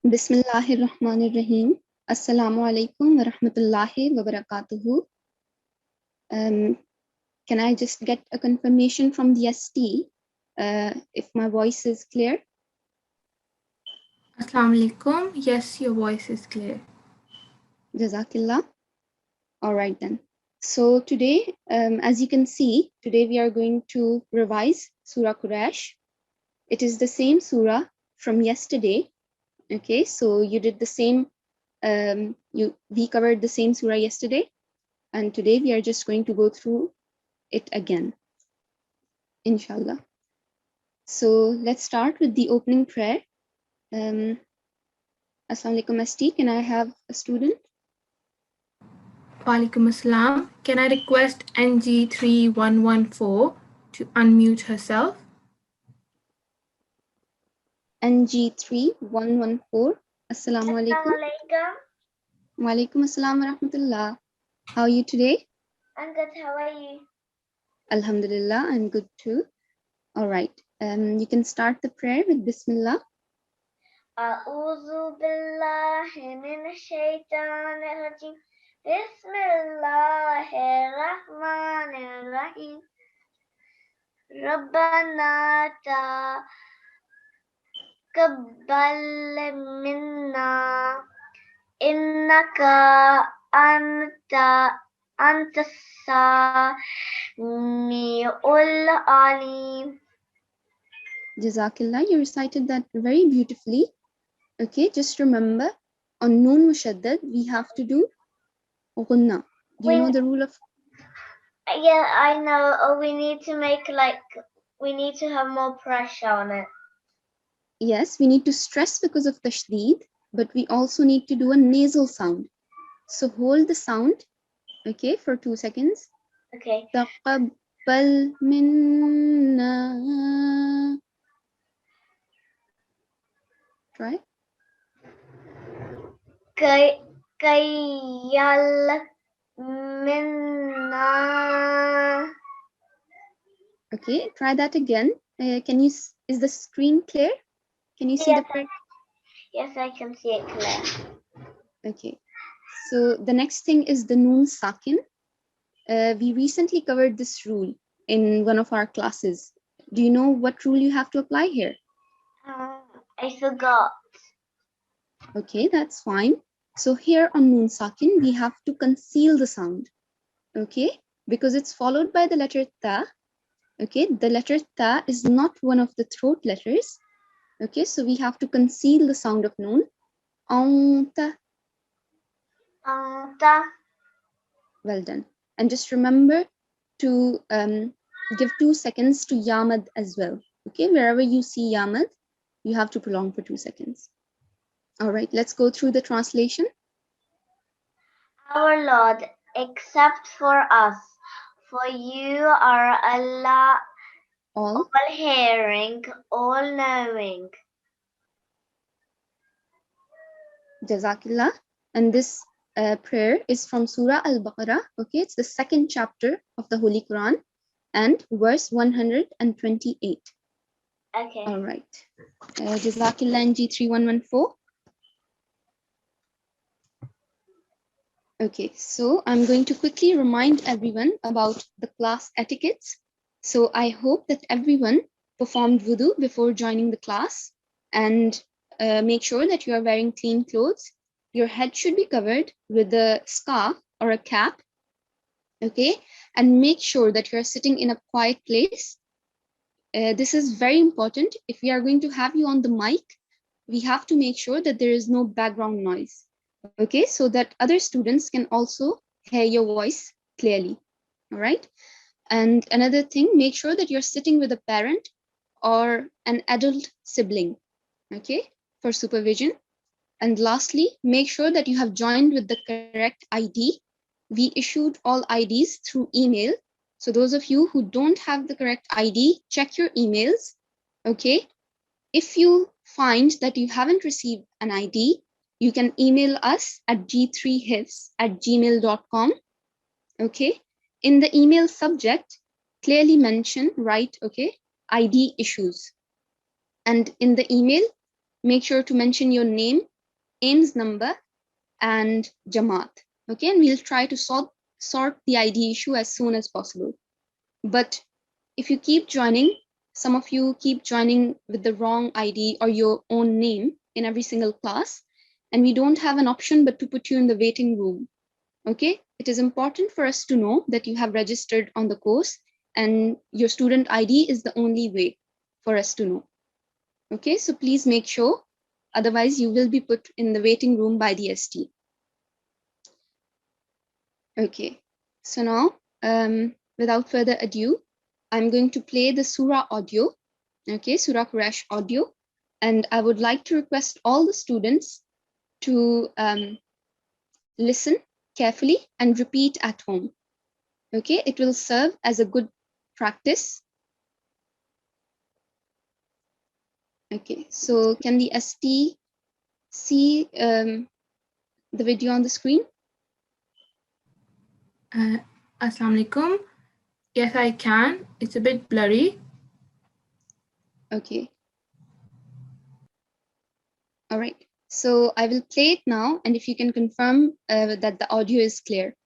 Bismillahirrahmanirrahim. Assalamu alaikum wa rahmatullahi wa barakatuhu. Can I just get a confirmation from the ST if my voice is clear? Assalamu alaikum. Yes, your voice is clear. Jazakillah. All right then. So today, as you can see, today we are going to revise Surah Quraysh. It is the same surah from yesterday. Okay, so you did the same, we covered the same surah yesterday, and today we are just going to go through it again, inshallah. So let's start with the opening prayer. Assalamu alaikum ST, can I have a student? Walaikum assalam. Can I request NG3114 to unmute herself? NG3114. Assalamu alaikum. Walaikum assalam wa rahmatullah. How are you today? I'm good. How are you? Alhamdulillah, I'm good too. All right. You can start the prayer with Bismillah. أعوذ بالله من الشيطان الرجيم بسم الله الرحمن الرحيم ربنا تقبل منا إنك أنت السميع العليم. Jazakillah, you recited that very beautifully. Okay, just remember, on Noon Mushaddad, we have to do Ghunna. Do you know the rule of? Yeah, I know. We need to make we need to have more pressure on it. Yes, we need to stress because of tashdid, but we also need to do a nasal sound. So hold the sound, okay, for 2 seconds. Okay. Taqabbal minna. Try. Kayal minna. Okay, try that again. Is the screen clear? Can you see the prayer? Yes, I can see it clear. Okay, so the next thing is the Noon Sakin. We recently covered this rule in one of our classes. Do you know what rule you have to apply here? I forgot. Okay, that's fine. So here on Noon Sakin, we have to conceal the sound. Okay, because it's followed by the letter Ta. Okay, the letter Ta is not one of the throat letters. Okay, so we have to conceal the sound of Noon. Anta. Well done. And just remember to give 2 seconds to Yamad as well. Okay, wherever you see Yamad, you have to prolong for 2 seconds. All right, let's go through the translation. Our Lord, accept for us, for you are Allah, all hearing, all knowing. Jazakillah. And this prayer is from Surah Al-Baqarah. Okay, it's the 2nd chapter of the Holy Quran and verse 128. Okay. All right. Jazakillah in G3114. Okay, so I'm going to quickly remind everyone about the class etiquettes. So I hope that everyone performed wudu before joining the class, and make sure that you are wearing clean clothes. Your head should be covered with a scarf or a cap, okay? And make sure that you are sitting in a quiet place. This is very important. If we are going to have you on the mic, we have to make sure that there is no background noise. Okay, so that other students can also hear your voice clearly. All right. And another thing, make sure that you're sitting with a parent or an adult sibling, okay, for supervision. And lastly, make sure that you have joined with the correct ID. We issued all IDs through email. So those of you who don't have the correct ID, check your emails, okay? If you find that you haven't received an ID, you can email us at g3hifz@gmail.com. Okay. In the email subject, clearly mention, write, okay, ID issues. And in the email, make sure to mention your name, Ames number, and Jamaat. Okay, and we'll try to sort the ID issue as soon as possible. But if you keep joining, some of you keep joining with the wrong ID or your own name in every single class, and we don't have an option but to put you in the waiting room. Okay, it is important for us to know that you have registered on the course and your student ID is the only way for us to know. Okay, so please make sure, otherwise you will be put in the waiting room by the ST. Okay, so now, without further ado, I'm going to play the Surah audio, okay, Surah Quraysh audio, and I would like to request all the students to listen carefully and repeat at home. Okay, it will serve as a good practice. Okay, so can the ST see the video on the screen? Assalamu alaikum. Yes, I can. It's a bit blurry. Okay. All right. So I will play it now, and if you can confirm that the audio is clear.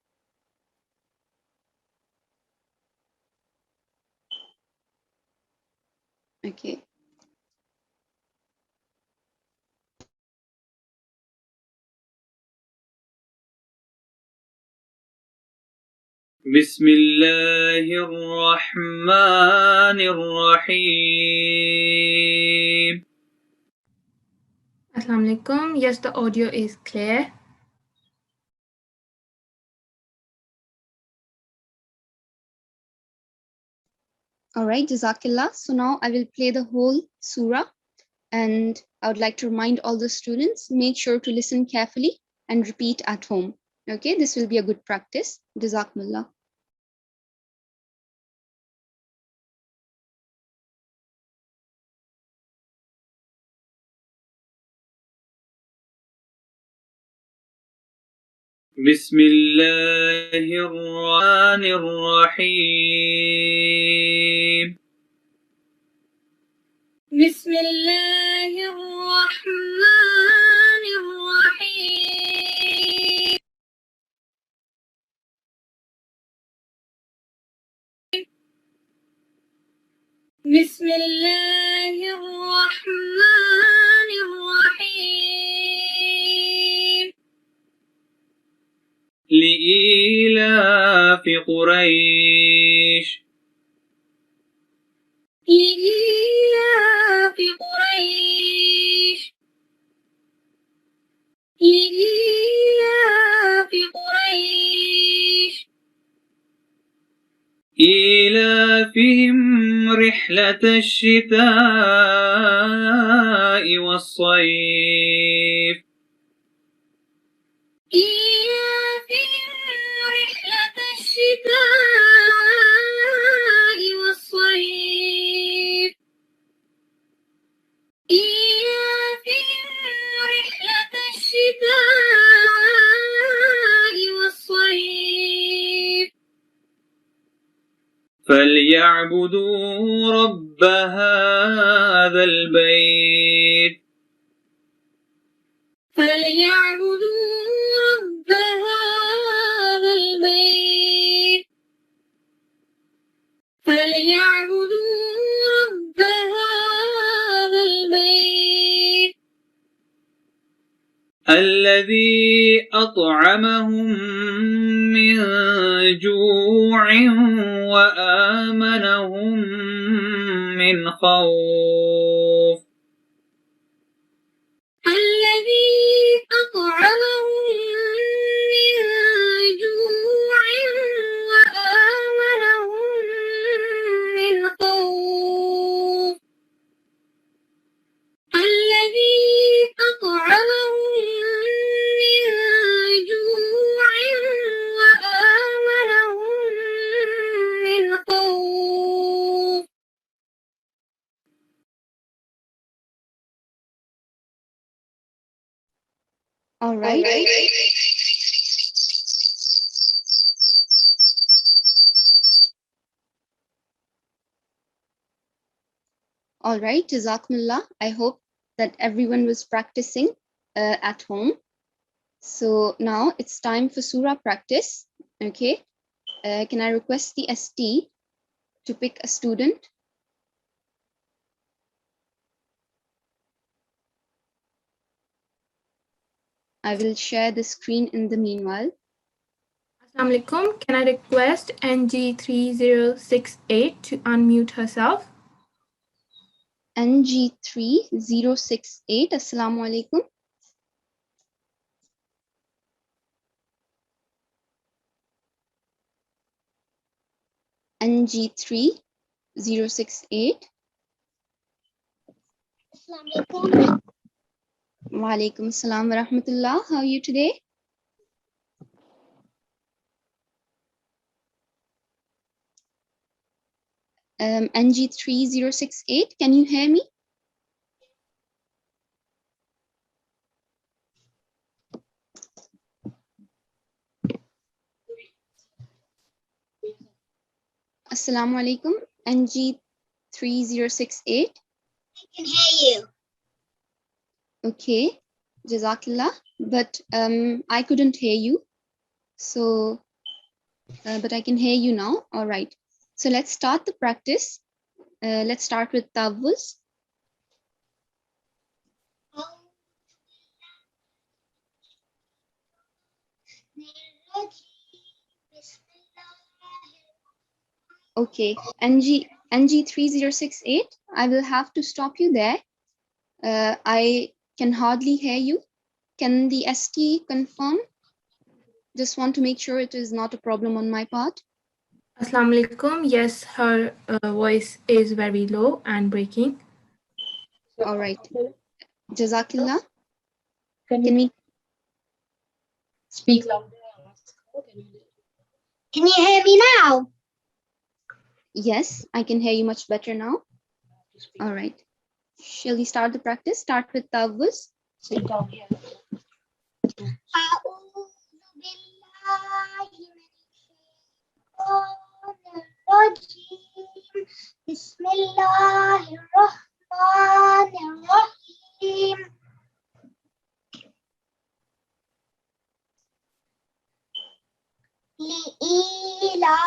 Okay. بسم الله الرحمن الرحيم. Assalamu alaikum. Yes, the audio is clear. All right, Jazakillah. So now I will play the whole surah, and I would like to remind all the students, make sure to listen carefully and repeat at home. Okay, this will be a good practice. Jazakumullah. بسم الله الرحمن الرحيم. بسم الله الرحمن الرحيم. بسم الله الرحمن الرحيم. لإيلاف قريش. لإيلاف قريش. لإيلاف قريش. إيلافهم رحلة الشتاء والصيف. إيلافهم رحلة الشتاء والصيف. إيلافهم رحلة الشتاء والصيف. فليعبدوا رب هذا البيت. فليعبدوا رب هذا البيت. فليعبدوا رب هذا البيت الذي أطعمهم من جوع وآمنهم من خوف. الذي أطعمهم من جوع وآمنهم من خوف. الذي أطعمهم من جوع وآمنهم من خوف. All right. All right, Jazakumullah. I hope that everyone was practicing at home. So now it's time for surah practice. Okay. Can I request the ST to pick a student? I will share the screen in the meanwhile. Assalamu alaikum. Can I request NG3068 to unmute herself? NG3068, Assalamu alaikum. NG3068. Assalamualaikum. Wa alaikum assalam wa rahmatullah. How are you today? NG3068, can you hear me? Assalamu alaikum, NG3068. I can hear you. Okay, Jazakillah, but I couldn't hear you. So, but I can hear you now. All right. So let's start the practice. Let's start with Tawuz. Okay, NG3068, I will have to stop you there. I can hardly hear you. Can the ST confirm? Just want to make sure it is not a problem on my part. Assalamu alaikum. Yes, her voice is very low and breaking. All right. Jazakillah. Can Can we? speak louder? Can you hear me now? Yes, I can hear you much better now. All right. Shall we start the practice? Start with Tawuz. Sit down here. أعوذ بالله من الشيطان الرجيم. بسم الله الرحمن الرحيم. لإيلاف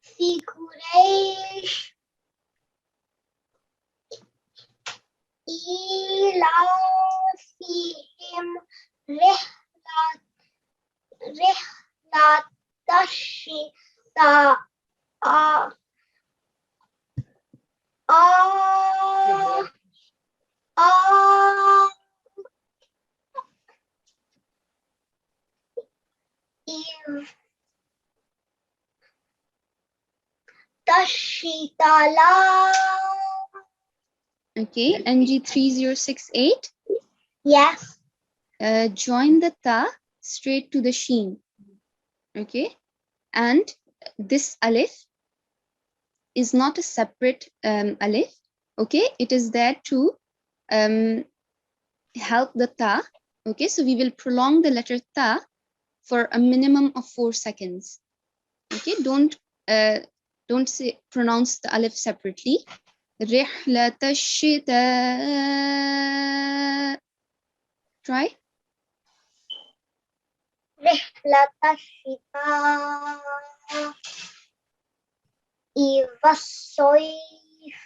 في قريش إيلافهم رحلة الشتاء Okay, NG3068. Yes. Join the ta straight to the sheen. Okay, and this alif is not a separate alif. Okay, it is there to help the ta. Okay, so we will prolong the letter ta for a minimum of 4 seconds. Okay, don't pronounce the alif separately. رحلة الشتاء. Try. رحلة الشتاء والصيف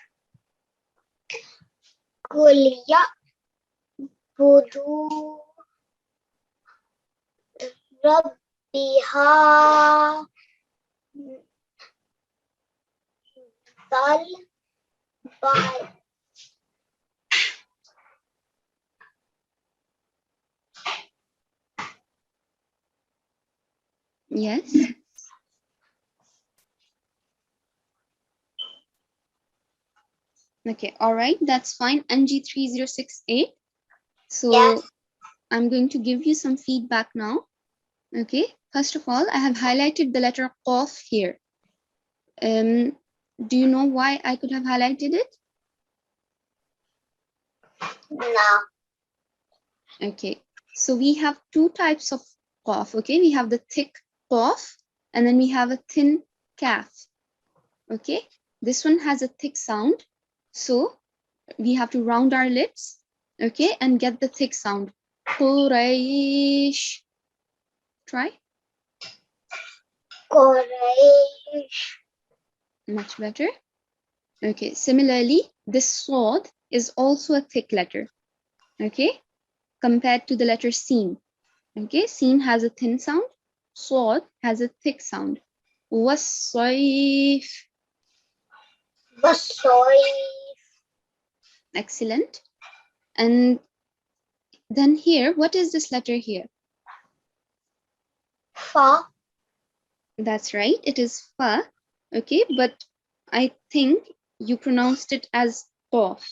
قل يعبدوا ربها Yes. Okay, all right, that's fine. NG3068. So Yes. I'm going to give you some feedback now. Okay, first of all, I have highlighted the letter Qaf here. Do you know why I could have highlighted it? No. Okay, so we have two types of Qaf. Okay, we have the thick Qaf and then we have a thin Kaf. Okay, this one has a thick sound, so we have to round our lips. Okay, and get the thick sound. Quraysh. Try. Quraysh. Much better. Okay, similarly, this sword is also a thick letter. Okay, compared to the letter Sin. Okay, Sin has a thin sound. Sword has a thick sound. Was-sayf. Wasayf. Excellent. And then here, what is this letter here? Fa. That's right, it is Fa. Okay, but I think you pronounced it as Qaf.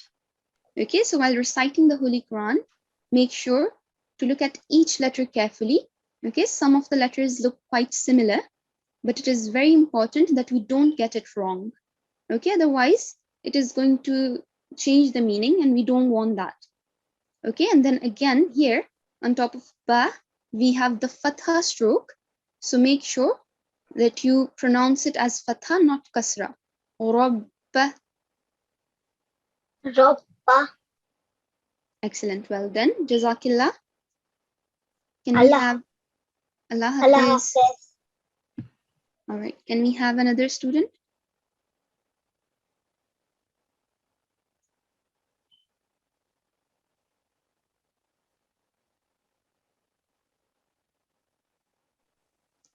Okay, so while reciting the Holy Quran, make sure to look at each letter carefully. Okay, some of the letters look quite similar, but it is very important that we don't get it wrong. Okay, otherwise it is going to change the meaning and we don't want that. Okay, and then again here on top of Ba, we have the Fatha stroke. So make sure that you pronounce it as Fatha, not Kasra. Rabba. Rabba. Excellent, well done. Jazakillah. Can we Allah. have Allah Allah Hafiz? Hafiz. All right, can we have another student?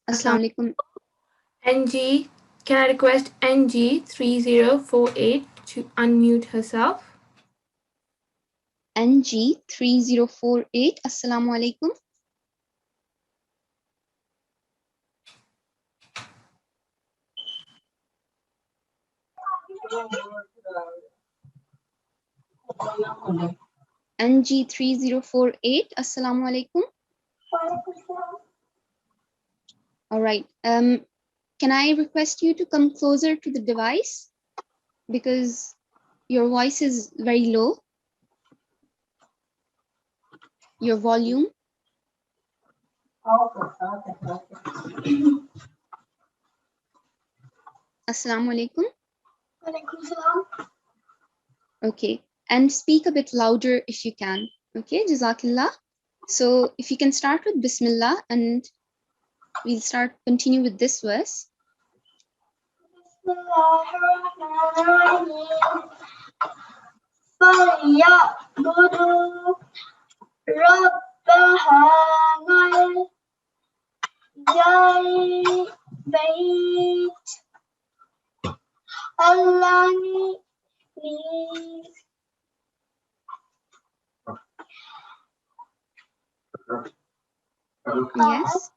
Assalamu alaikum. NG, can I request NG3048 to unmute herself? NG3048. Assalamu alaikum. NG3048. Assalamu alaikum. All right. Can I request you to come closer to the device because your voice is very low. Your volume. Assalamu alaikum. Okay. And speak a bit louder if you can. Okay, Jazakillah. So if you can start with Bismillah and we'll continue with this verse. فَلْيَعْبُدُوا رَبَّ هَذَا الْبَيْتِ الَّذِي Yes.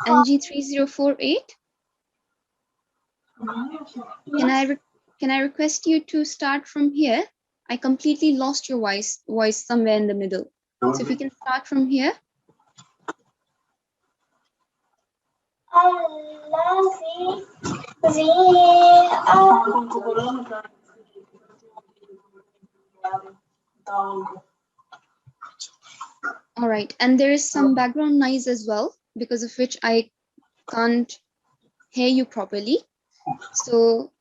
NG3048. Can I request you to start from here? I completely lost your voice somewhere in the middle. So if you can start from here. All right, and there is some background noise as well, because of which I can't hear you properly. So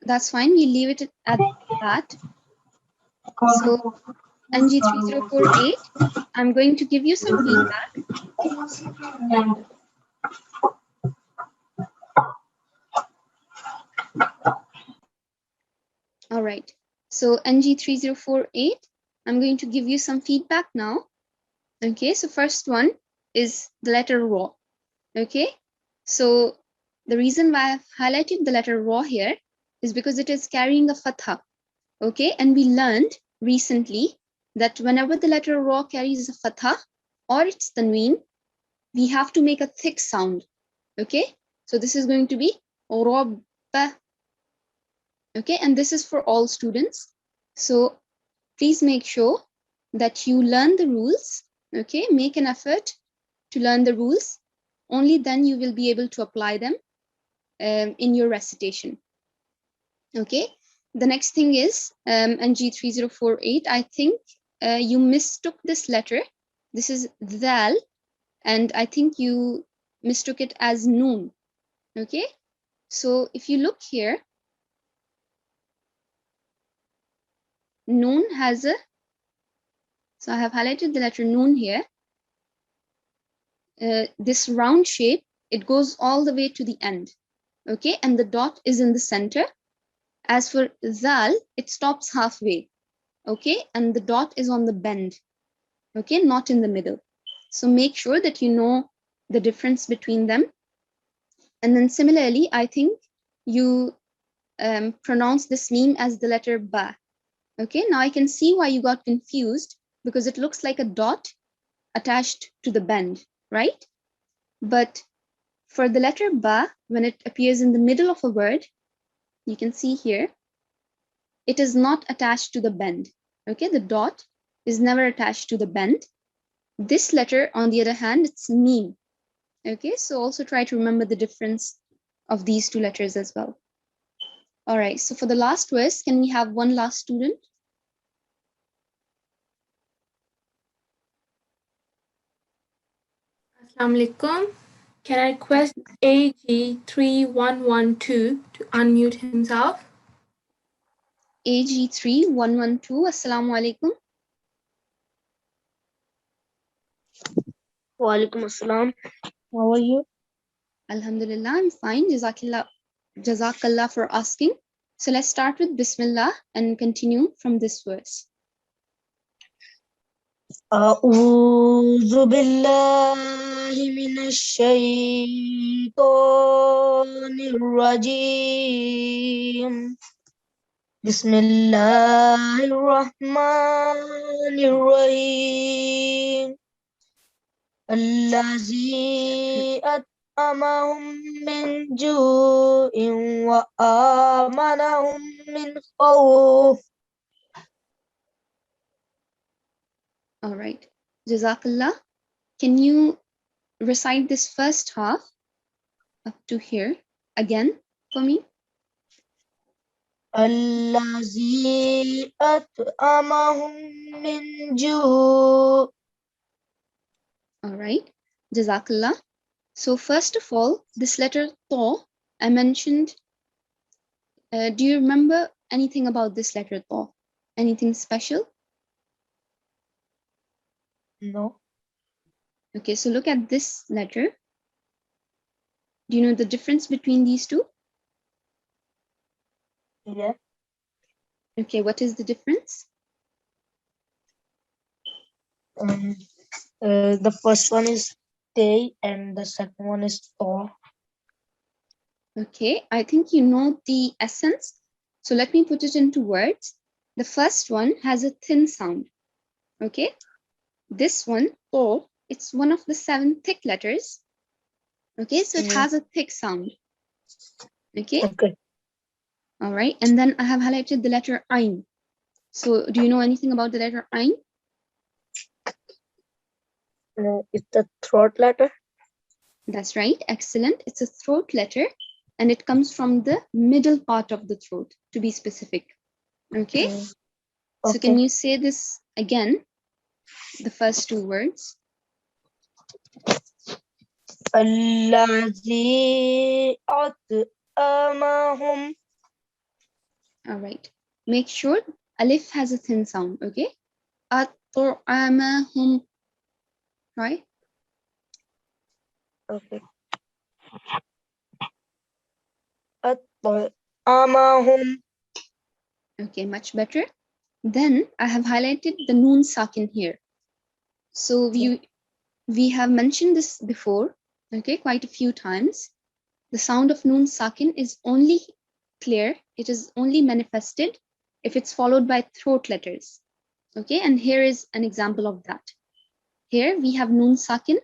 that's fine, we leave it at that. So NG3048, I'm going to give you some feedback. All right, so NG3048, I'm going to give you some feedback now. Okay, so first one is the letter Ra. Okay, so the reason why I've highlighted the letter Ra here is because it is carrying a Fatha. Okay, and we learned recently that whenever the letter Ra carries a Fatha or its Tanween, we have to make a thick sound. Okay, so this is going to be Rabba. Okay, and this is for all students. So please make sure that you learn the rules. Okay, make an effort to learn the rules. Only then you will be able to apply them in your recitation. Okay, the next thing is NG3048. I think you mistook this letter. This is Dal, and I think you mistook it as Noon. Okay, so if you look here, Noon has a, so I have highlighted the letter Noon here. This round shape, it goes all the way to the end. Okay, and the dot is in the center. As for Zal, it stops halfway. Okay, and the dot is on the bend. Okay, not in the middle. So make sure that you know the difference between them. And then similarly, I think you pronounce this meme as the letter Ba. Okay, now I can see why you got confused, because it looks like a dot attached to the bend, right? But for the letter Ba, when it appears in the middle of a word, you can see here, it is not attached to the bend. Okay, the dot is never attached to the bend. This letter, on the other hand, it's meme. Okay, so also try to remember the difference of these two letters as well. All right, so for the last verse, can we have one last student? Assalamu alaikum. Can I request AG3112 to unmute himself? AG3112, Assalamu alaikum. Walaikum assalam. How are you? Alhamdulillah, I'm fine. Jazakallah for asking. So let's start with Bismillah and continue from this verse. أعوذ بالله من الشيطان الرجيم بسم الله الرحمن الرحيم الذي أطعمهم من جوع وآمنهم من خوف. All right. Jazakallah. Can you recite this first half up to here again for me? الذي أطعمهم من جوع. All right. Jazakallah. So first of all, this letter Ta, I mentioned, do you remember anything about this letter Ta? Anything special? No. Okay, so look at this letter. Do you know the difference between these two? Yeah. Okay, what is the difference? The first one is Tay and the second one is To. Okay, I think you know the essence. So let me put it into words. The first one has a thin sound. Okay, this one, To, it's one of the 7 thick letters. Okay, so it has a thick sound. Okay. Okay. All right, and then I have highlighted the letter Ain. So do you know anything about the letter Ain? It's the throat letter. That's right, excellent. It's a throat letter and it comes from the middle part of the throat, to be specific. Okay, so can you say this again, the first 2 words? الذي أطعمهم. All right, make sure Alif has a thin sound, okay? At-ta'amahum, right? Okay. At-ta'amahum. Okay, much better. Then I have highlighted the Noon Sakin here. So we have mentioned this before, okay, quite a few times. The sound of Noon Sakin is only clear, it is only manifested if it's followed by throat letters. Okay, and here is an example of that. Here we have Noon Sakin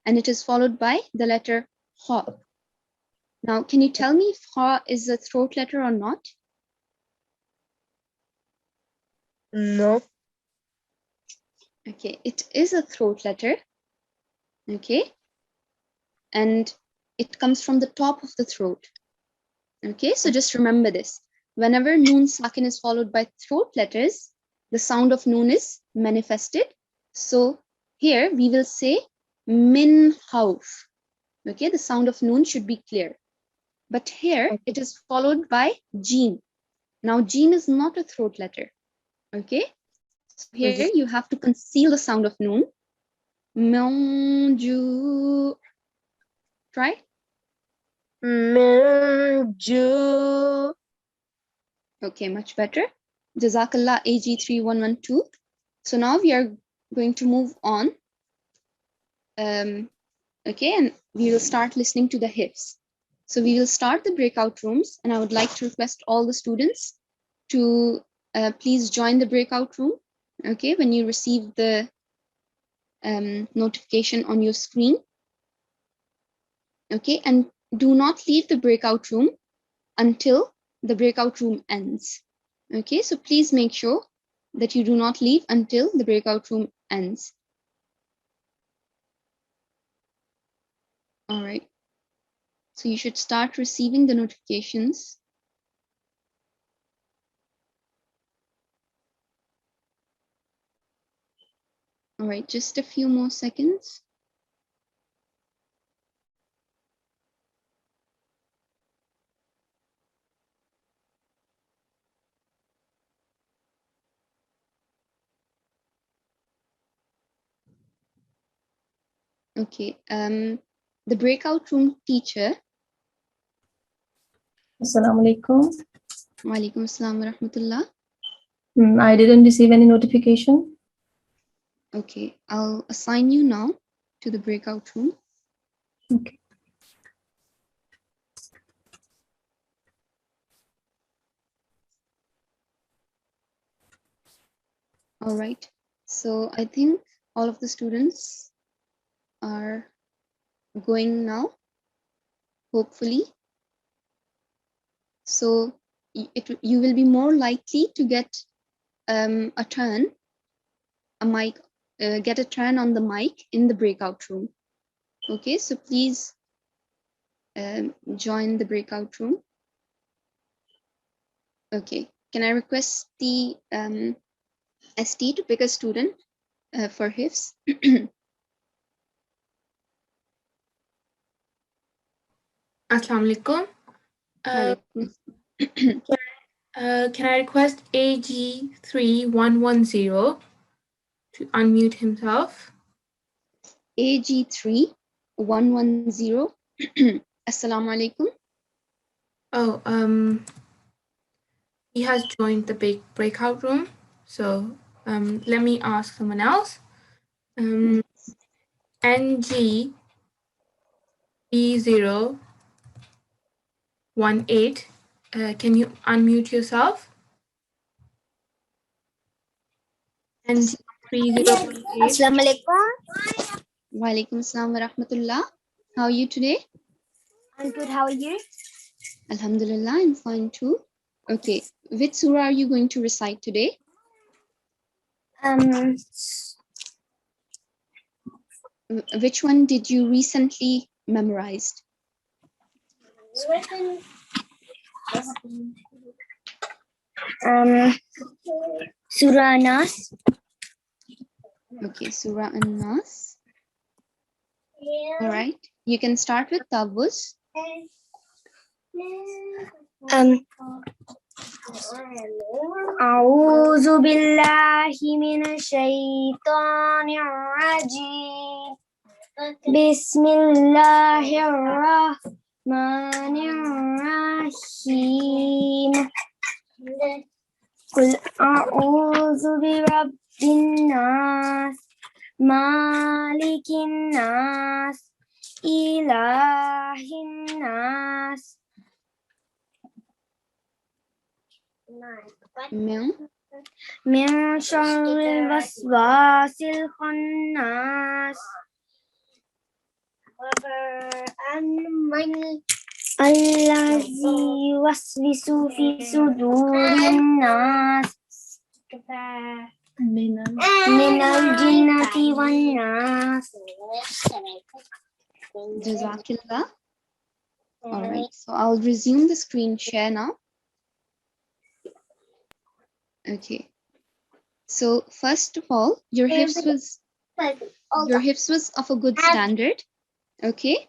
and it is followed by the letter Ha. Now, can you tell me if Ha is a throat letter or not? No. Okay, it is a throat letter. Okay, and it comes from the top of the throat. Okay, so just remember this. whenever noon sakin is followed by throat letters, the sound of noon is manifested. So here we will say min khawf. Okay, the sound of noon should be clear. But here it is followed by jeen. Now jeen is not a throat letter. Okay, so here you have to conceal the sound of noon. Manju. Try. Manju. Okay, much better. Jazakallah AG3112. So now we are going to move on. Okay, and we will start listening to the hifz. So we will start the breakout rooms, and I would like to request all the students to please join the breakout room. Okay, when you receive the notification on your screen. Okay, and do not leave the breakout room until the breakout room ends. Okay, so please make sure that you do not leave until the breakout room ends. All right. So you should start receiving the notifications. All right, just a few more seconds. Okay, the breakout room teacher. Assalamu alaikum. Wa alaikum assalam wa rahmatullah. I didn't receive any notification. Okay, I'll assign you now to the breakout room. Okay. All right, so I think all of the students are going now, hopefully. So you will be more likely to get a turn, a mic, get a turn on the mic in the breakout room. Okay, so please join the breakout room. Okay, can I request the ST to pick a student for Hifz? Assalamu alaikum. Can I request AG3110 to unmute himself? AG3110. Assalamu alaikum. Oh, he has joined the big breakout room. So let me ask someone else. NG E018. Can you unmute yourself? NG 3018. Assalamu alaikum. Wa alaikum assalam wa rahmatullah. How are you today? I'm good. How are you? Alhamdulillah, I'm fine too. Okay, which surah are you going to recite today? Which one did you recently memorized? Surah Nas. Okay, Surah An-Nas. All right, you can start with Tawuz. أعوذ بالله من الشيطان الرجيم بسم الله الرحمن الرحيم قل أعوذ برب الناس مالك الناس إله الناس من شر الوسواس الخناس الذي يوسوس في صدور الناس من الجنة والناس. Jazakillah. All right, so I'll resume the screen share now. Okay. So first of all, your hifz was of a good standard. Okay.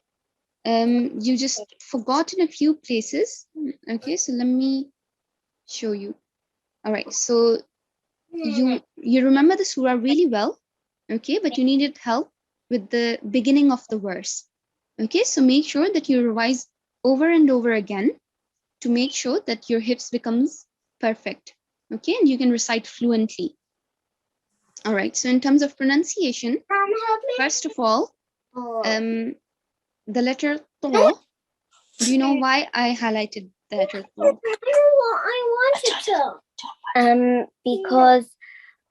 You just forgot in a few places. Okay, so let me show you. All right, so you remember the surah really well. Okay, but you needed help with the beginning of the verse. Okay, so make sure that you revise over and over again to make sure that your hifz becomes perfect. Okay, and you can recite fluently. All right, so in terms of pronunciation, first of all, the letter to. Do you know why I highlighted the letter to? I wanted to. Because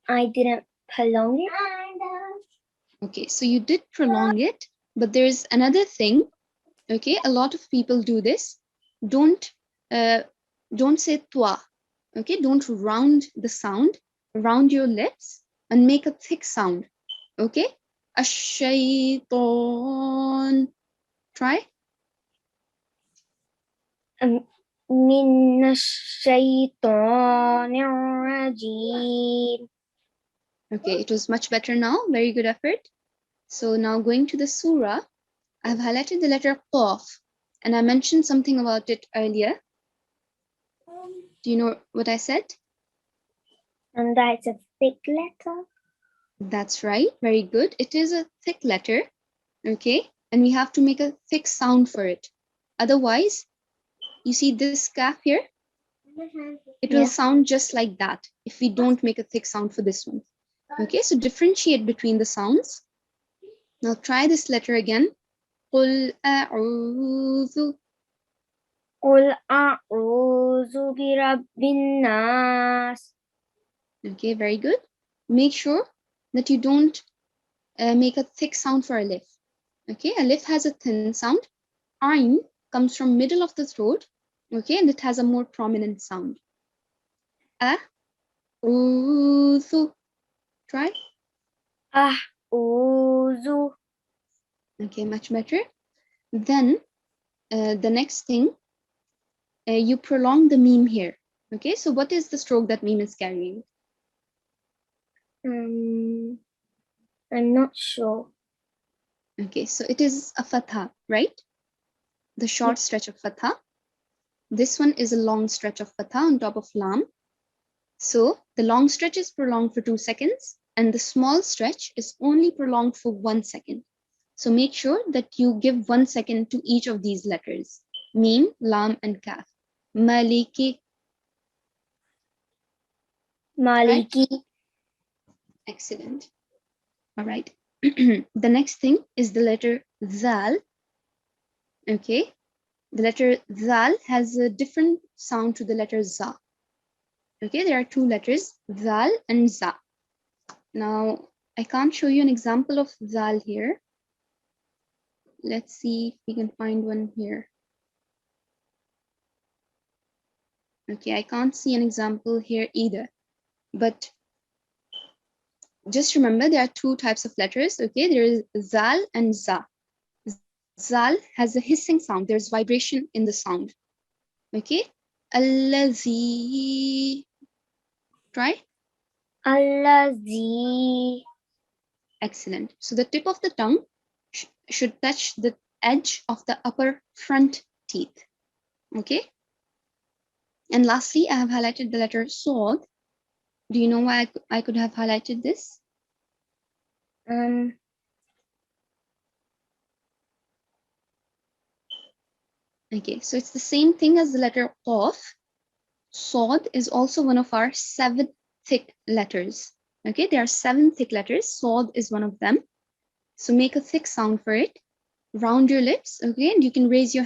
I didn't prolong it. Okay, so you did prolong it, but there's another thing. Okay, a lot of people do this. Don't say twa. Okay, don't round the sound around your lips and make a thick sound. Okay, ash-shaytan. Try. من الشيطان الرجيم. Okay, it was much better now. Very good effort. So now going to the surah, I've highlighted the letter qaf, and I mentioned something about it earlier. Do you know what I said? And that's a thick letter. That's right. Very good. It is a thick letter. Okay. And we have to make a thick sound for it. Otherwise, you see this kaf here? It will sound just like that if we don't make a thick sound for this one. Okay. So differentiate between the sounds. Now try this letter again. قُلْ أَعُوذُ. قل أعوذ برب الناس. Okay, very good. Make sure that you don't make a thick sound for alif. Okay, alif has a thin sound. Ain comes from middle of the throat. Okay, and it has a more prominent sound. A'udhu. Try. أعوذ. Okay, much better. Then the next thing, you prolong the meme here. Okay, so what is the stroke that meme is carrying? I'm not sure. Okay, so it is a fatha, right? The short stretch of fatha. This one is a long stretch of fatha on top of lam. So the long stretch is prolonged for 2 seconds and the small stretch is only prolonged for 1 second. So make sure that you give 1 second to each of these letters. Mim, lam, and kaf. Maliki. Maliki. Right? Excellent. All right. The next thing is the letter zal. Okay. The letter zal has a different sound to the letter za. Okay, there are 2 letters, zal and za. Now, I can't show you an example of zal here. Let's see if we can find one here. Okay, I can't see an example here either. But just remember there are 2 types of letters. Okay, there is zal and za. Zal has a hissing sound. There's vibration in the sound. Okay, allazi. Try. Allazi. Excellent. So the tip of the tongue should touch the edge of the upper front teeth. Okay. And lastly, I have highlighted the letter sod. Do you know why I could have highlighted this? Okay, so it's the same thing as the letter qaf. Sod is also one of our 7 thick letters. Okay, there are 7 thick letters. Sod is one of them. So make a thick sound for it. Round your lips, okay, and you can raise your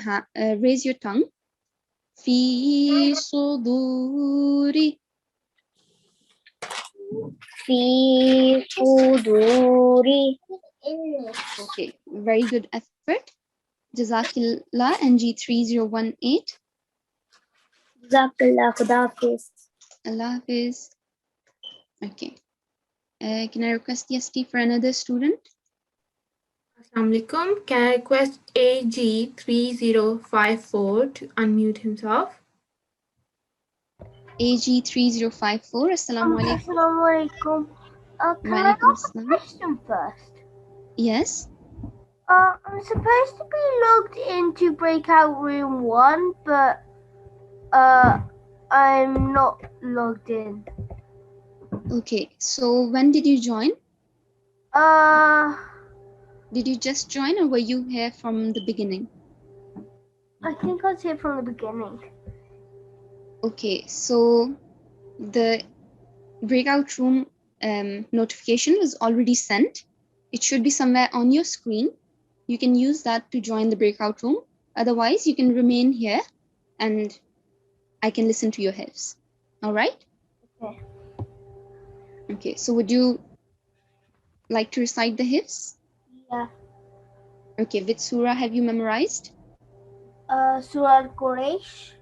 tongue. Fi suduri. Fi suduri. Okay, very good effort. Jazakillah NG3018. Jazakallah, Khuda Hafiz. Allah Hafiz. Okay. Can I request Yasti for another student? Assalamu alaikum. Can I request AG3054 to unmute himself? AG3054. Assalamu alaikum. Assalamu alaikum. Can I Walaikum ask a assalam. question first? Yes. I'm supposed to be logged into breakout room 1, but I'm not logged in. Okay. So when did you join? I Did you just join or were you here from the beginning? think I was here from the beginning. Okay. So the breakout room notification was already sent. It should be somewhere on your screen. You can use that to join the breakout room. Otherwise, you can remain here and I can listen to your hifz. All right? Okay. Okay. So would you like to recite the hifz? Yeah. Okay. Which surah have you memorized? Surah Al-Quraysh.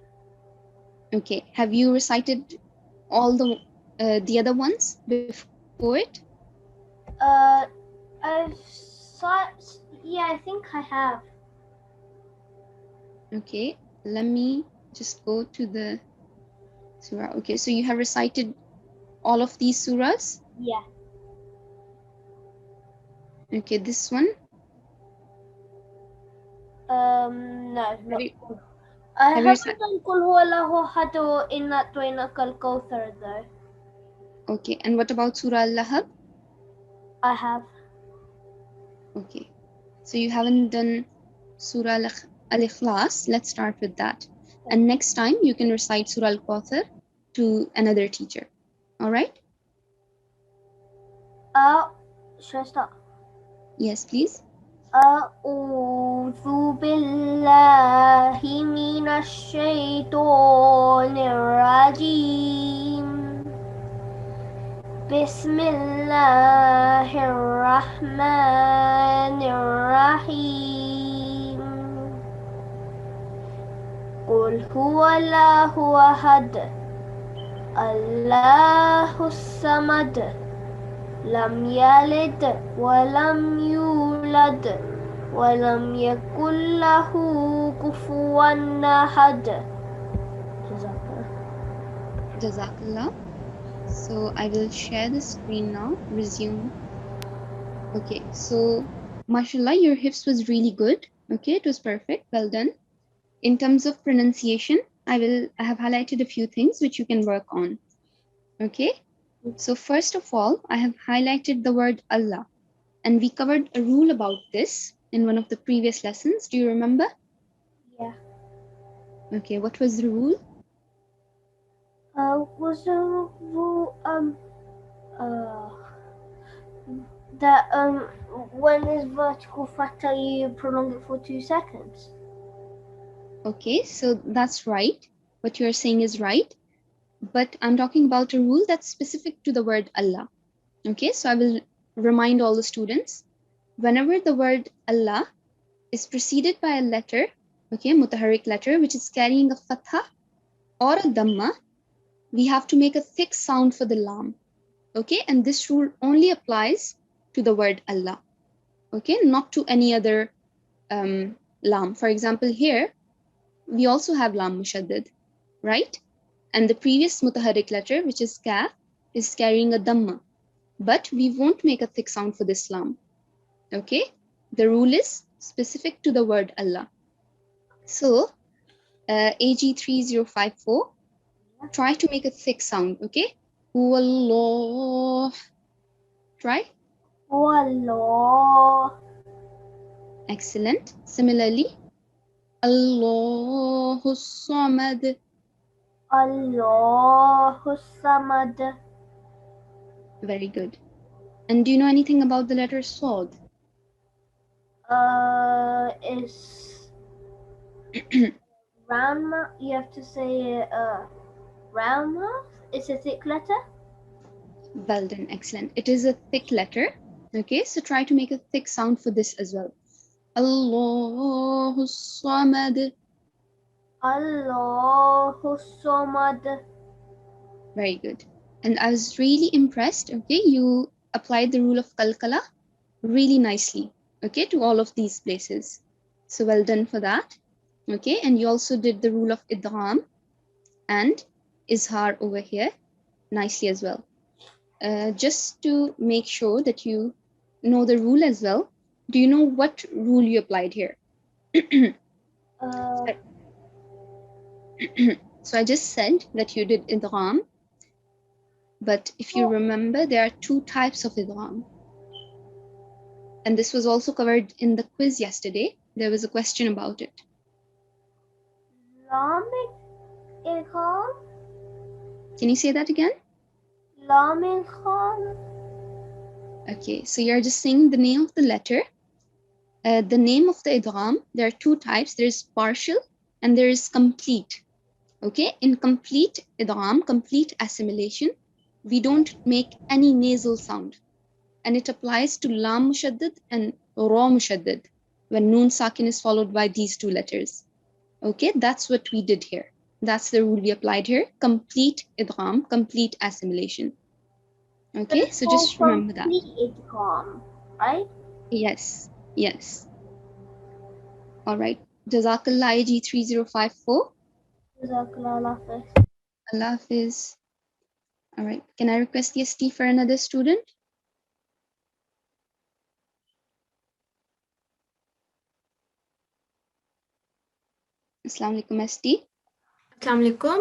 Okay. Have you recited all the other ones before it? Yeah, I think I have. Okay. Let me just go to the surah. Okay. So you have recited all of these surahs? Yeah. Okay. This one? No, Have not. you, I have you haven't done Qul Huwallahu Ahad or Inna A'tainaka Al-Kawthar though. Okay. And what about Surah Al-Lahab? I have. Okay. So you haven't done Surah Al-Ikhlas. Let's start with that. And next time you can recite Surah Al-Kawthar to another teacher. All right? Should I start? Yes, please. أعوذ بالله من الشيطان الرجيم بسم الله الرحمن الرحيم قل هو الله أحد الله الصمد لم يلد ولم يولد ولم يكن له كفوا أحد. Jazakallah. So I will share the screen now. Resume. Okay. So, mashallah, your hifz was really good. Okay. It was perfect. Well done. In terms of pronunciation, I have highlighted a few things which you can work on. Okay. So first of all, I have highlighted the word Allah, and we covered a rule about this in one of the previous lessons. Do you remember? Yeah. Okay, what was the rule? Was the rule that when there's vertical fatha you prolong it for 2 seconds? Okay, so that's right. What you're saying is right. But I'm talking about a rule that's specific to the word Allah. Okay, so I will remind all the students, whenever the word Allah is preceded by a letter, okay, mutaharrik letter, which is carrying a fatha or a dhamma, we have to make a thick sound for the lam. Okay, and this rule only applies to the word Allah. Okay, not to any other lam. For example, here, we also have lam mushaddad, right? And the previous mutaharrik letter, which is kaf, is carrying a dhamma. But we won't make a thick sound for this lam. Okay? The rule is specific to the word Allah. So, AG3054, try to make a thick sound, okay? Allah. Try. Allah. Excellent. Similarly, Allahu Samad. Allahu Samad. Very good. And do you know anything about the letter Sod? It's round mouth. You have to say round mouth. It's a thick letter. Well done. Excellent. It is a thick letter. Okay, so try to make a thick sound for this as well. Allahu Samad. Allahu Samad. Very good. And I was really impressed. Okay, you applied the rule of kalkala really nicely. Okay, to all of these places. So well done for that. Okay, and you also did the rule of idgham and izhar over here nicely as well. Just to make sure that you know the rule as well, do you know what rule you applied here? So I just said that you did idgham, but if you remember, there are two types of idgham. And this was also covered in the quiz yesterday. There was a question about it. Lamic idgham? Can you say that again? Lamic idgham? Okay, so you're just saying the name of the letter. The name of the idgham, there are two types. There's partial and there is complete. Okay, in complete idgham, complete assimilation, we don't make any nasal sound. And it applies to lam mushaddad and ra mushaddad when noon sakin is followed by these two letters. Okay, that's what we did here. That's the rule we applied here. Complete idgham, complete assimilation. Okay, so just remember that. Complete idgham, right? Yes, yes. All right. Jazakallah G3054. Jazakallah Hafiz. Allah Hafiz. All right. Can I request the ST for another student? Assalamu alaikum ST. Assalamu alaikum.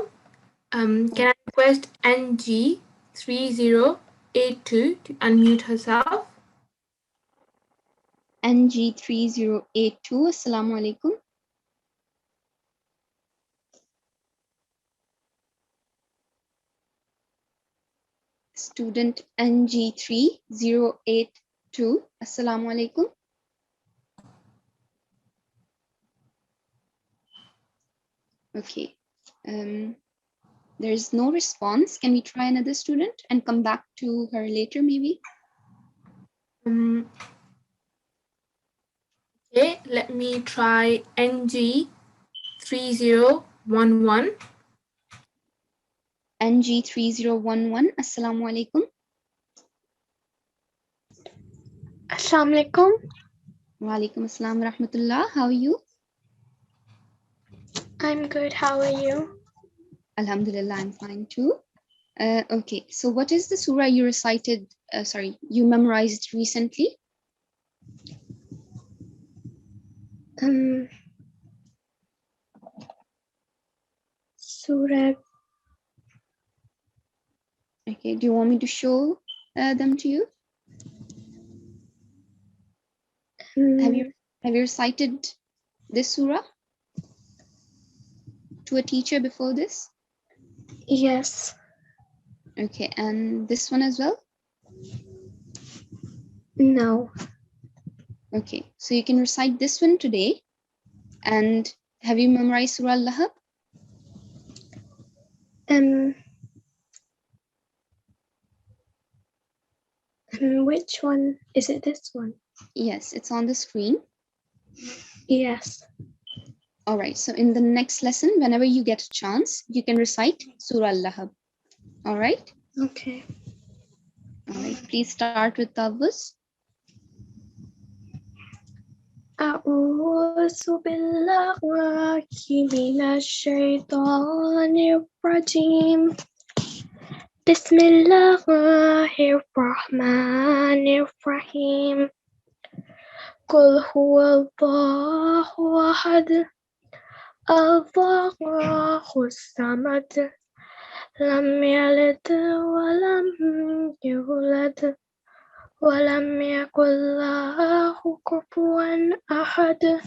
Can I request NG3082 to unmute herself? NG3082. Assalamu alaikum. Student NG3082. Assalamu alaikum. Okay. There's no response. Can we try another student and come back to her later maybe? Okay, let me try NG3011. NG3011. Assalamu alaikum. Assalamu alaikum. Wa alaikum assalam wa rahmatullah. How are you? I'm good. How are you? Alhamdulillah, I'm fine too. Okay, so what is the surah you recited, you memorized recently? Surah. Okay, do you want me to show them to you? Have you recited this surah to a teacher before this? Yes. Okay, and this one as well? No. Okay, so you can recite this one today. And have you memorized Surah Al-Lahab? Which one? Is it this one? Yes, it's on the screen. Yes. All right, so in the next lesson, whenever you get a chance, you can recite Surah Al-Lahab. All right? Okay. All right, please start with Tawbus. أعوذ بالله من الشيطان الرجيم بسم الله الرحمن الرحيم قل هو الله أحد الله الصمد لم يلد ولم يولد ولم يكن له كفوا أحد.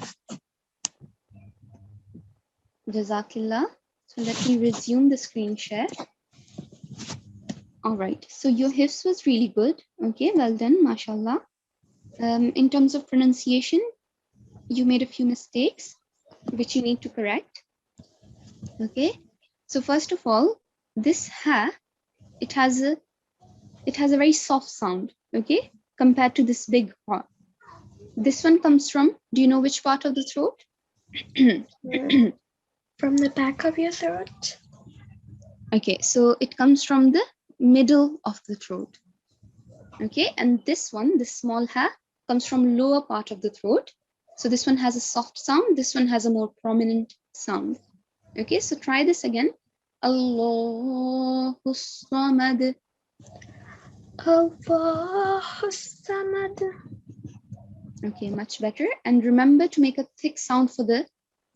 Jazakillah. So let me resume the screen share. All right, so your hifz was really good. Okay, well done, mashallah. In terms of pronunciation, you made a few mistakes, which you need to correct. Okay, so first of all, this ha, it has a very soft sound, okay, compared to this big ha. This one comes from, do you know which part of the throat? From the back of your throat? Okay, so it comes from the middle of the throat. Okay, and this one, this small ha, comes from lower part of the throat. So this one has a soft sound, this one has a more prominent sound. Okay, so try this again. Allahus Samad. Allahus Samad. Okay, much better. And remember to make a thick sound for the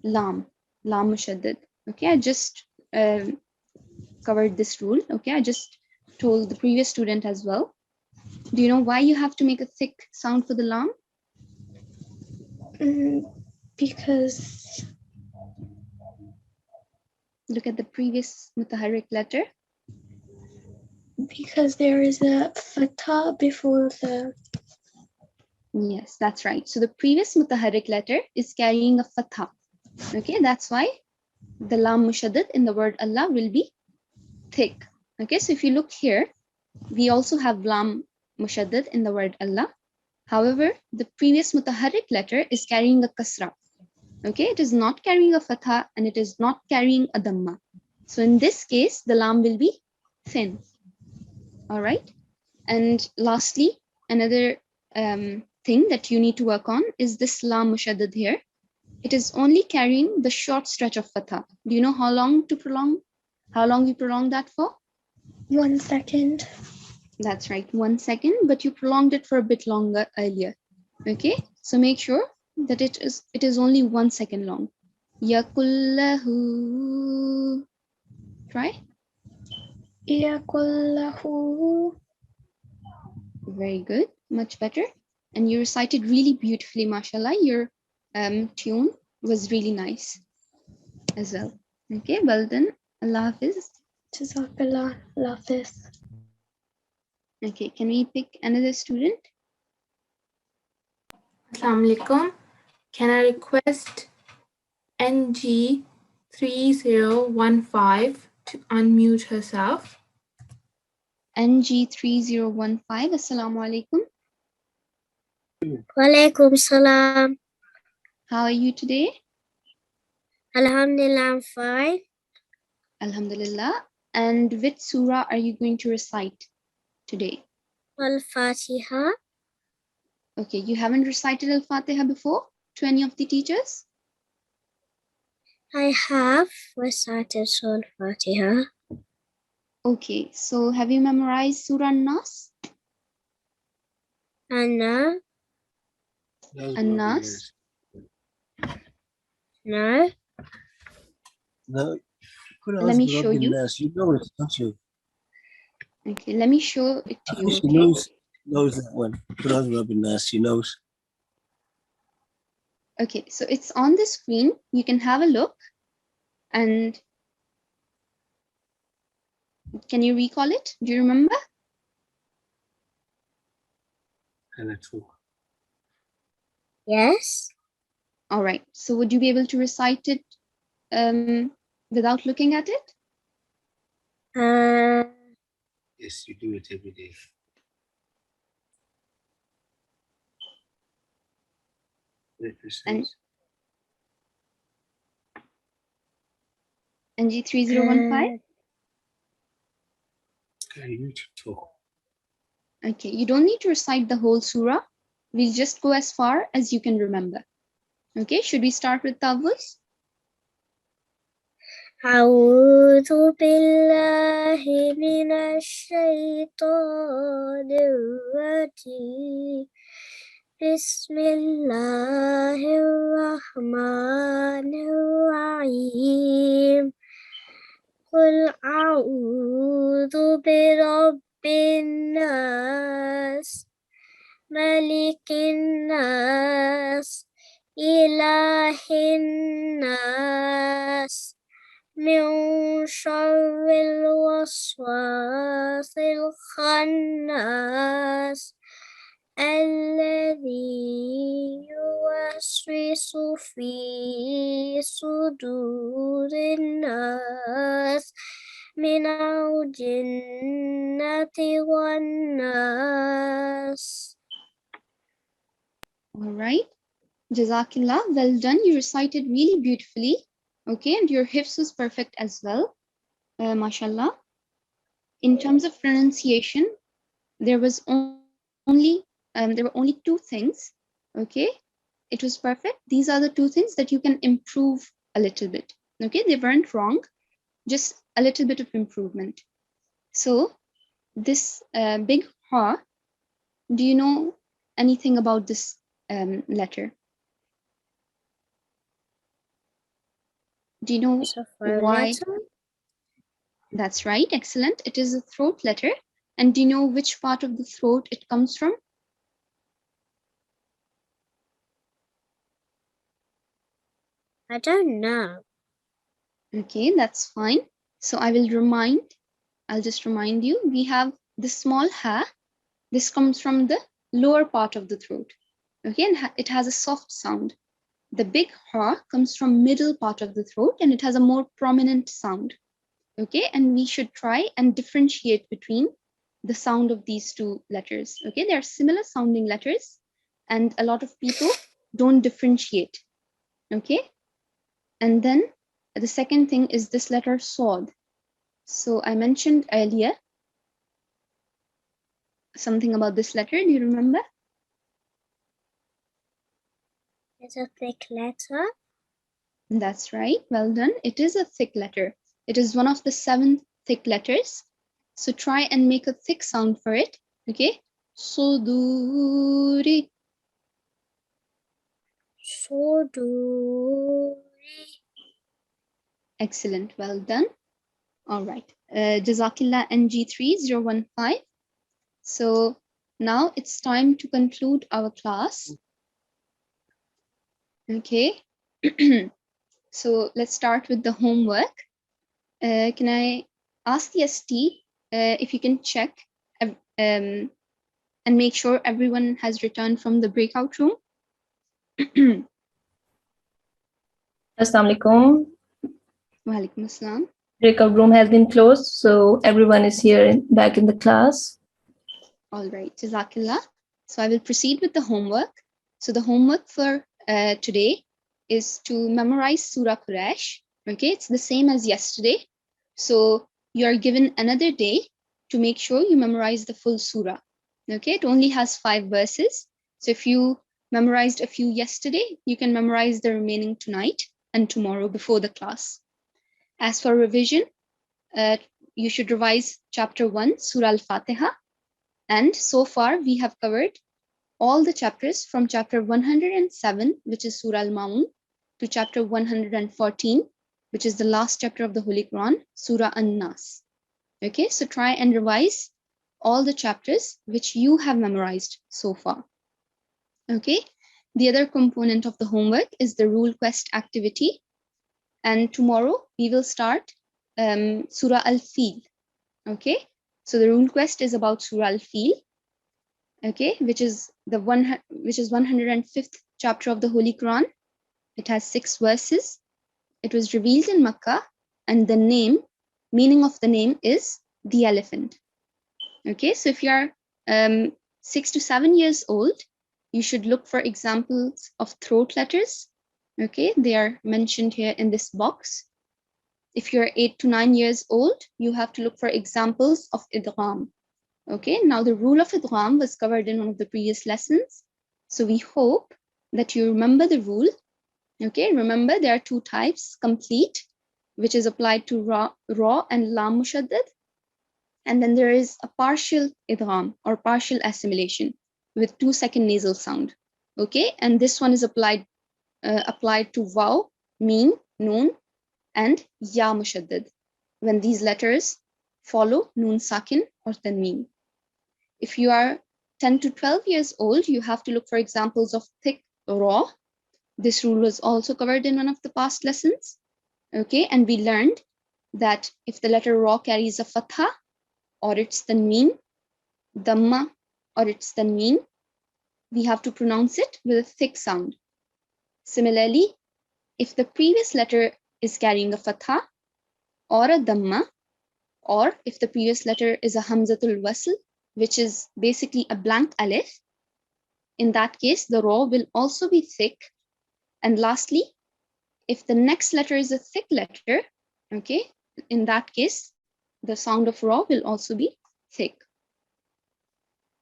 lam mushaddad. Okay, I just covered this rule. Okay, I just told the previous student as well. Do you know why you have to make a thick sound for the lam? Because Look at the previous mutaharrik letter. there is a fatha before the. Yes, that's right. So the previous mutaharrik letter is carrying a fatha. Okay, that's why the lam mushaddad in the word Allah will be thick. Okay, so if you look here, we also have lam mushaddad in the word Allah. However, the previous mutaharrik letter is carrying a kasra. Okay, it is not carrying a fatha and it is not carrying a dhamma. So in this case, the lam will be thin. All right. And lastly, another thing that you need to work on is this lam mushaddad here. It is only carrying the short stretch of fatha. Do you know how long we prolong that for? 1 second. That's right, 1 second, but you prolonged it for a bit longer earlier. Okay, so make sure that it is only 1 second long. Yakullahu. Try. Yakullahu. Very good, much better. And you recited really beautifully, mashallah. Your tune was really nice as well. Okay, well done. Allah Hafiz. Jazakallah. Love this. Okay, can we pick another student? Assalamu alaikum. Can I request NG 3015 to unmute herself? NG3015, Assalamu alaikum. Walaikum salam. How are you today? Alhamdulillah, I'm fine. Alhamdulillah. And which surah are you going to recite today? Al-Fatiha. Okay, you haven't recited Al-Fatiha before to any of the teachers? I have recited Surah Al-Fatiha. Okay, so have you memorized Surah An-Nas? Anna. An-Nas? No. No. Let me show you. You know it, don't you? Okay, let me show it to you. She Okay? knows that one. Quran Nas, she knows. Okay, so it's on the screen. You can have a look. And can you recall it? Do you remember? Yes. All right. So would you be able to recite it without looking at it? Yes, you do it every day. And NG3015? You talk. Okay, you don't need to recite the whole surah. We'll just go as far as you can remember. Okay, should we start with Tawuz? أعوذ بالله من الشيطان الرجيم بسم الله الرحمن الرحيم قل أعوذ برب الناس ملك الناس إله الناس من شر الوسواس الخناس الذي يوسوس في صدور الناس من الجنة والناس. All right. Jazakillah. Well done. You recited really beautifully. Okay, and your hifz was perfect as well. MashaAllah. In terms of pronunciation, there were only 2 things. Okay, it was perfect. These are the 2 things that you can improve a little bit. Okay, they weren't wrong. Just a little bit of improvement. So this big ha, do you know anything about this letter? Do you know It's a throat why? letter. That's right, excellent. It is a throat letter. And do you know which part of the throat it comes from? I don't know. Okay, that's fine. So I'll just remind you, we have the small ha. This comes from the lower part of the throat. Okay, and it has a soft sound. The big ha comes from middle part of the throat and it has a more prominent sound. Okay, and we should try and differentiate between the sound of these two letters. Okay, they are similar sounding letters and a lot of people don't differentiate. Okay, and then the second thing is this letter sod. So I mentioned earlier something about this letter. Do you remember? It's a thick letter. That's right. Well done. It is a thick letter. It is one of the 7 thick letters. So try and make a thick sound for it. Okay. Suduri. Soduri. Excellent. Well done. All right. Jazakillah NG3015. So now it's time to conclude our class. Okay. So let's start with the homework. Can I ask the ST if you can check and make sure everyone has returned from the breakout room? Assalamu alaikum. Walaikum assalam. Breakout room has been closed, so everyone is here back in the class. All right, Jazakillah. So I will proceed with the homework. So the homework for today is to memorize Surah Quraysh. Okay, it's the same as yesterday. So you are given another day to make sure you memorize the full surah. Okay, it only has 5 verses. So if you memorized a few yesterday, you can memorize the remaining tonight and tomorrow before the class. As for revision, you should revise chapter 1, Surah Al-Fatiha. And so far we have covered all the chapters from chapter 107, which is Surah Al-Ma'un, to chapter 114, which is the last chapter of the Holy Quran, Surah An-Nas. Okay, so try and revise all the chapters which you have memorized so far. Okay, the other component of the homework is the rule quest activity. And tomorrow we will start Surah Al-Fil. Okay, so the rule quest is about Surah Al-Fil. Okay, which is 105th chapter of the Holy Quran. It has 6 verses. It was revealed in Makkah, and the meaning of the name is the elephant. Okay, so if you are 6 to 7 years old, you should look for examples of throat letters. Okay, they are mentioned here in this box. If you're 8 to 9 years old, you have to look for examples of idgham. Okay, now the rule of idgham was covered in one of the previous lessons. So we hope that you remember the rule. Okay, remember there are 2 types, complete, which is applied to ra and lam mushaddad. And then there is a partial idgham or partial assimilation with 2-second nasal sound. Okay, and this one is applied to waw, meen, noon, and ya mushaddad, when these letters follow noon sakin or tanween. If you are 10 to 12 years old, you have to look for examples of thick ra. This rule was also covered in one of the past lessons. Okay, and we learned that if the letter ra carries a fatha or its tanween, dhamma or its tanween, we have to pronounce it with a thick sound. Similarly, if the previous letter is carrying a fatha or a dhamma, or if the previous letter is a hamzatul wasl, which is basically a blank alif, in that case, the ra will also be thick. And lastly, if the next letter is a thick letter, okay, in that case, the sound of ra will also be thick.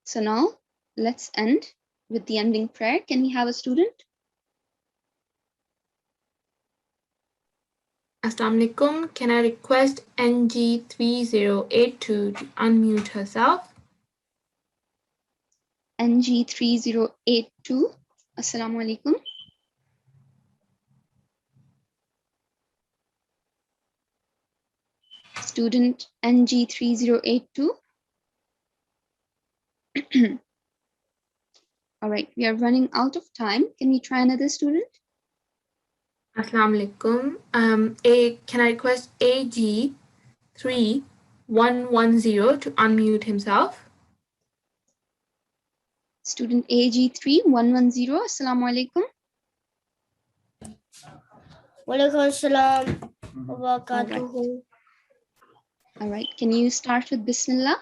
So now let's end with the ending prayer. Can we have a student? Assalamu alaikum. Can I request NG3082 to unmute herself? NG3082. Assalamu alaikum. Student NG3082. All right, we are running out of time. Can we try another student? Assalamu alaikum. Can I request AG3110 to unmute himself? Student AG3110. Assalamu alaikum. Walaikum assalam wa barakatuhu. All right, can you start with Bismillah?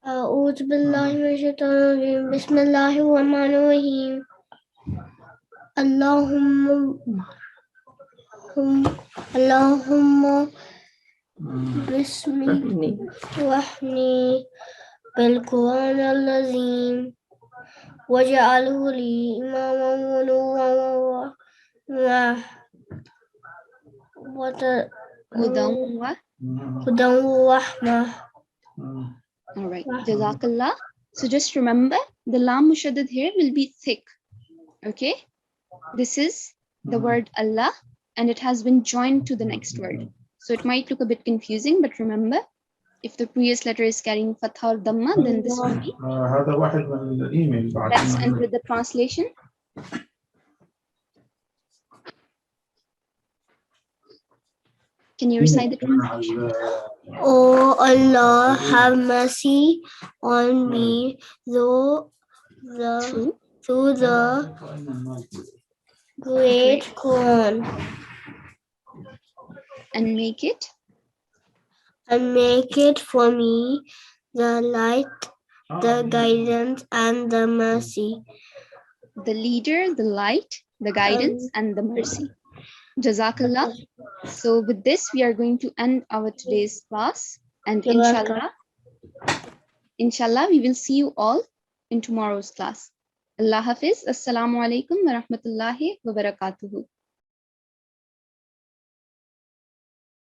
أعوذ بالله من الشيطان الرجيم بسم الله الرحمن الرحيم اللهم بسمي وحني بالقرآن العظيم واجعله لي إماما ونورا هدى ورحمة. All right, Jazakallah. So just remember, the lam mushaddad here will be thick. Okay, this is the word Allah, and it has been joined to the next word. So it might look a bit confusing, but remember, if the previous letter is carrying fatha or dhamma, then this will be. Let's end with the translation. Can you recite the translation? O Allah, have mercy on me through the great Quran, And make it and make it for me the light, the guidance, and the mercy. the leader, the light, the guidance, and the mercy. Jazakallah. So with this, we are going to end our today's class, and inshallah, we will see you all in tomorrow's class. Allah Hafiz. Assalamu alaikum wa rahmatullahi wa barakatuhu.